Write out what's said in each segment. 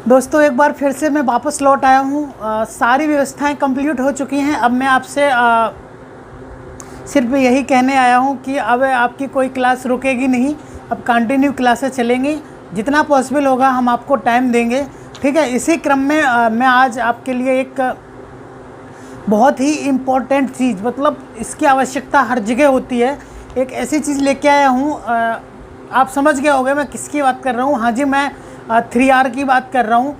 दोस्तों एक बार फिर से मैं वापस लौट आया हूँ। सारी व्यवस्थाएं कंप्लीट हो चुकी हैं। अब मैं आपसे सिर्फ यही कहने आया हूँ कि अब आपकी कोई क्लास रुकेगी नहीं, अब कंटिन्यू क्लासेस चलेंगी। जितना पॉसिबल होगा हम आपको टाइम देंगे, ठीक है। इसी क्रम में मैं आज आपके लिए एक बहुत ही इम्पोर्टेंट चीज़, मतलब इसकी आवश्यकता हर जगह होती है, एक ऐसी चीज़ लेके आया हूँ। आप समझ गए होंगे मैं किसकी बात कर रहा हूँ। हाँ जी, मैं 3R की बात कर रहा हूँ,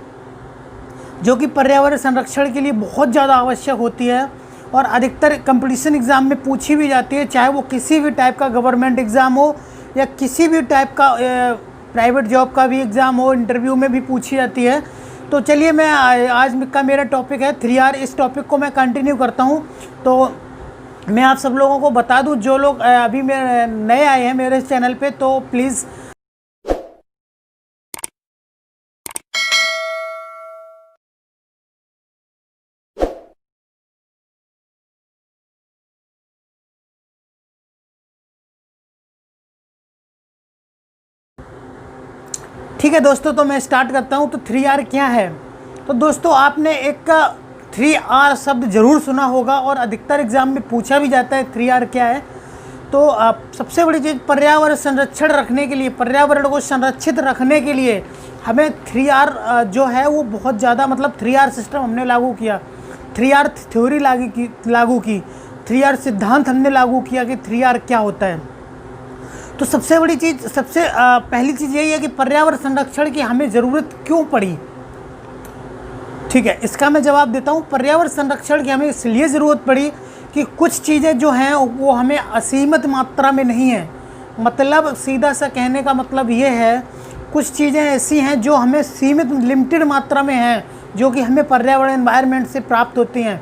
जो कि पर्यावरण संरक्षण के लिए बहुत ज़्यादा आवश्यक होती है और अधिकतर कंपटीशन एग्ज़ाम में पूछी भी जाती है, चाहे वो किसी भी टाइप का गवर्नमेंट एग्ज़ाम हो या किसी भी टाइप का प्राइवेट जॉब का भी एग्ज़ाम हो, इंटरव्यू में भी पूछी जाती है। तो चलिए, मैं आज का मेरा टॉपिक है 3R। इस टॉपिक को मैं कंटिन्यू करता हूँ। तो मैं आप सब लोगों को बता दूँ, जो लोग अभी मेरे नए आए हैं मेरे इस चैनल पे, तो प्लीज़ ठीक है दोस्तों, तो मैं स्टार्ट करता हूँ। तो 3R क्या है? तो दोस्तों आपने एक 3R शब्द ज़रूर सुना होगा और अधिकतर एग्ज़ाम में पूछा भी जाता है 3R क्या है। तो सबसे बड़ी चीज़, पर्यावरण संरक्षण रखने के लिए, पर्यावरण को संरक्षित रखने के लिए हमें 3R जो है वो बहुत ज़्यादा, मतलब 3R सिस्टम हमने लागू किया, 3R थ्योरी लागू की, 3R सिद्धांत हमने लागू किया कि 3R क्या होता है। तो सबसे बड़ी चीज़, सबसे पहली चीज़ यही है कि पर्यावरण संरक्षण की हमें ज़रूरत क्यों पड़ी। ठीक है, इसका मैं जवाब देता हूँ। पर्यावरण संरक्षण की हमें इसलिए ज़रूरत पड़ी कि कुछ चीज़ें जो हैं वो हमें असीमित मात्रा में नहीं है। मतलब सीधा सा कहने का मतलब ये है, कुछ चीज़ें ऐसी हैं जो हमें सीमित, लिमिटेड मात्रा में हैं, जो कि हमें पर्यावरण एनवायरनमेंट से प्राप्त होती हैं।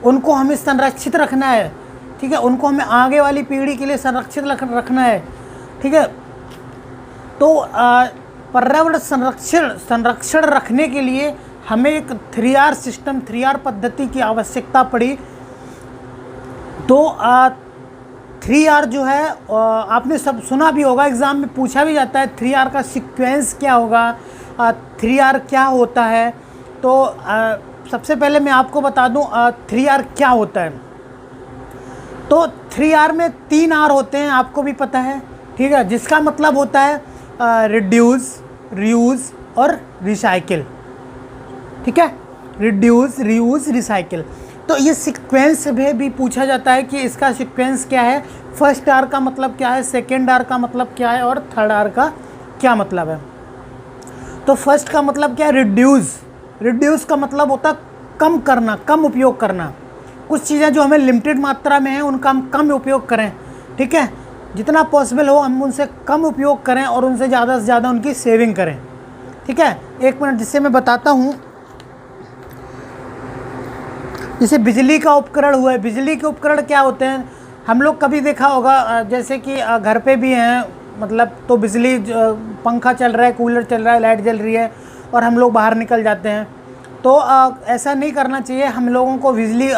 उनको हमें संरक्षित रखना है, ठीक है। उनको हमें आगे वाली पीढ़ी के लिए संरक्षित रखना है, ठीक है। तो पर्यावरण संरक्षण रखने के लिए हमें एक 3R सिस्टम, 3R पद्धति की आवश्यकता पड़ी। तो 3R जो है आपने सब सुना भी होगा, एग्ज़ाम में पूछा भी जाता है 3R का सीक्वेंस क्या होगा, 3R क्या होता है। तो सबसे पहले मैं आपको बता दूं 3R क्या होता है। तो 3R में 3R होते हैं, आपको भी पता है, ठीक है, जिसका मतलब होता है रिड्यूस, रीयूज़ और रिसाइकिल, ठीक है। Reduce, reuse, recycle. तो ये सीक्वेंस में भी पूछा जाता है कि इसका सीक्वेंस क्या है, फर्स्ट R का मतलब क्या है, सेकेंड R का मतलब क्या है और थर्ड R का क्या मतलब है। तो फर्स्ट का मतलब क्या है, रिड्यूस। रिड्यूस का मतलब होता है कम करना, कम उपयोग करना। कुछ चीज़ें जो हमें लिमिटेड मात्रा में हैं उनका हम कम उपयोग करें, ठीक है। जितना पॉसिबल हो हम उनसे कम उपयोग करें और उनसे ज़्यादा से ज़्यादा उनकी सेविंग करें, ठीक है। एक मिनट, जिससे मैं बताता हूँ। जैसे बिजली का उपकरण हुआ है, बिजली के उपकरण क्या होते हैं, हम लोग कभी देखा होगा, जैसे कि घर पे भी हैं, मतलब तो बिजली, पंखा चल रहा है, कूलर चल रहा है, लाइट जल रही है और हम लोग बाहर निकल जाते हैं। तो ऐसा नहीं करना चाहिए, हम लोगों को बिजली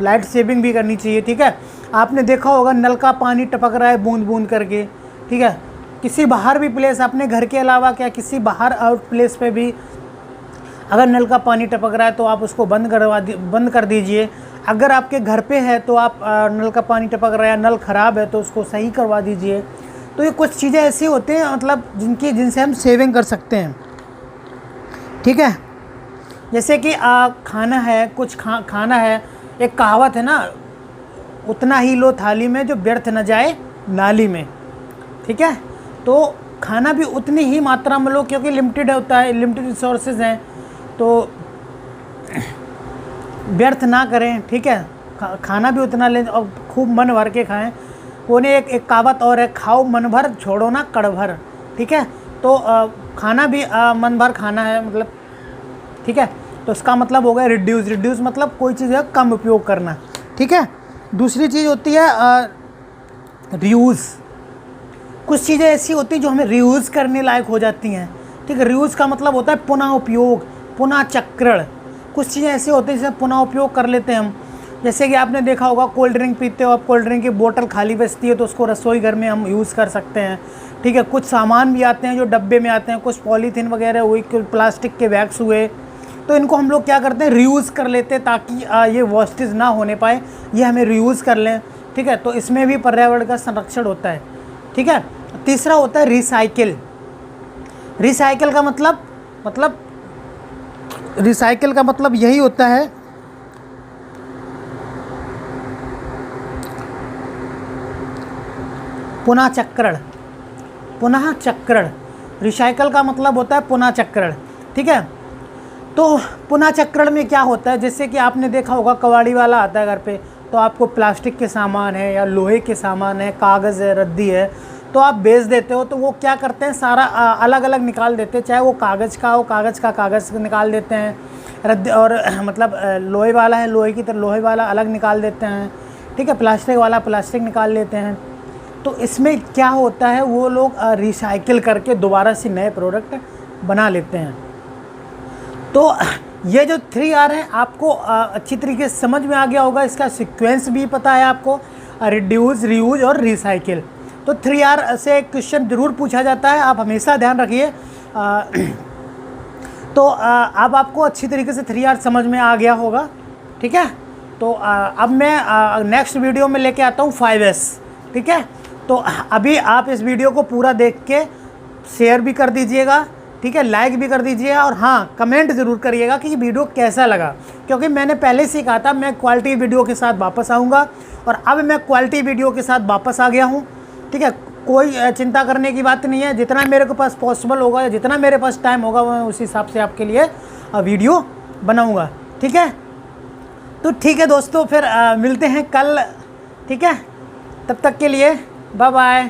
लाइट सेविंग भी करनी चाहिए, ठीक है। आपने देखा होगा नल का पानी टपक रहा है बूंद बूंद करके, ठीक है। किसी बाहर भी प्लेस, अपने घर के अलावा क्या किसी बाहर आउट प्लेस पे भी अगर नल का पानी टपक रहा है तो आप उसको बंद कर दीजिए। अगर आपके घर पे है तो आप नल का पानी टपक रहा है, नल ख़राब है तो उसको सही करवा दीजिए। तो ये कुछ चीज़ें ऐसी होती हैं, मतलब जिनसे हम सेविंग कर सकते हैं, ठीक है। जैसे कि खाना है, कुछ खाना है, एक कहावत है ना, उतना ही लो थाली में जो व्यर्थ न जाए नाली में, ठीक है। तो खाना भी उतनी ही मात्रा में लो, क्योंकि लिमिटेड होता है, लिमिटेड रिसोर्सेज हैं, तो व्यर्थ ना करें, ठीक है। खाना भी उतना लें और खूब मन भर के खाएं। वो नहीं, एक कहावत और है, खाओ मन भर, छोड़ो ना कड़ भर, ठीक है। तो खाना भी मन भर खाना है, मतलब, ठीक है। तो इसका मतलब हो गया रिड्यूस। रिड्यूस मतलब कोई चीज़ है कम उपयोग करना, ठीक है। दूसरी चीज़ होती है रीयूज़। कुछ चीज़ें ऐसी होती हैं जो हमें रीयूज़ करने लायक हो जाती हैं, ठीक है। रीयूज़ का मतलब होता है पुनः उपयोग, पुनः चक्रण। कुछ चीज़ें ऐसी होती हैं जिसे पुनः उपयोग कर लेते हैं हम। जैसे कि आपने देखा होगा, कोल्ड ड्रिंक पीते हो आप, कोल्ड ड्रिंक की बोतल खाली बचती है तो उसको रसोई घर में हम यूज़ कर सकते हैं, ठीक है। कुछ सामान भी आते हैं जो डब्बे में आते हैं, कुछ पॉलीथीन वगैरह हुई, कुछ प्लास्टिक के बैग्स हुए, तो इनको हम लोग क्या करते हैं, रीयूज़ कर लेते हैं ताकि ये वेस्टेज ना होने पाए, ये हमें रीयूज़ कर लें। ठीक है, तो इसमें भी पर्यावरण का संरक्षण होता है। ठीक है। तीसरा होता है रिसाइकिल। रिसाइकिल का मतलब यही होता है पुनः चक्रण। रिसाइकल का मतलब होता है पुनः चक्रण। ठीक है। तो पुनः चक्रण में क्या होता है, जैसे कि आपने देखा होगा कबाड़ी वाला आता है घर पे, तो आपको प्लास्टिक के सामान है या लोहे के सामान है, कागज़ है, रद्दी है, तो आप बेच देते हो, तो वो क्या करते हैं सारा अलग अलग निकाल देते हैं। चाहे वो कागज़ का हो, कागज़ निकाल देते हैं, रद्दी और मतलब लोहे वाला है, लोहे की तरह लोहे वाला अलग निकाल देते हैं। ठीक है। प्लास्टिक वाला प्लास्टिक निकाल लेते हैं। तो इसमें क्या होता है, वो लोग रिसाइकिल करके दोबारा से नए प्रोडक्ट बना लेते हैं। तो ये जो 3R है आपको अच्छी तरीके से समझ में आ गया होगा, इसका सीक्वेंस भी पता है आपको, रिड्यूस, रीयूज और रिसाइकिल। तो 3R से एक क्वेश्चन ज़रूर पूछा जाता है, आप हमेशा ध्यान रखिए। तो अब आपको अच्छी तरीके से 3R समझ में आ गया होगा। ठीक है। तो अब मैं नेक्स्ट वीडियो में लेके आता हूँ 5S। ठीक है। तो अभी आप इस वीडियो को पूरा देख के शेयर भी कर दीजिएगा, ठीक है, लाइक भी कर दीजिएगा, और हाँ कमेंट ज़रूर करिएगा कि ये वीडियो कैसा लगा, क्योंकि मैंने पहले से कहा था मैं क्वालिटी वीडियो के साथ वापस आऊँगा, और अब मैं क्वालिटी वीडियो के साथ वापस आ गया हूँ। ठीक है। कोई चिंता करने की बात नहीं है, जितना मेरे को पास पॉसिबल होगा या जितना मेरे पास टाइम होगा मैं उस हिसाब से आपके लिए वीडियो बनाऊँगा। ठीक है। तो ठीक है दोस्तों, फिर मिलते हैं कल। ठीक है। तब तक के लिए बाय बाय।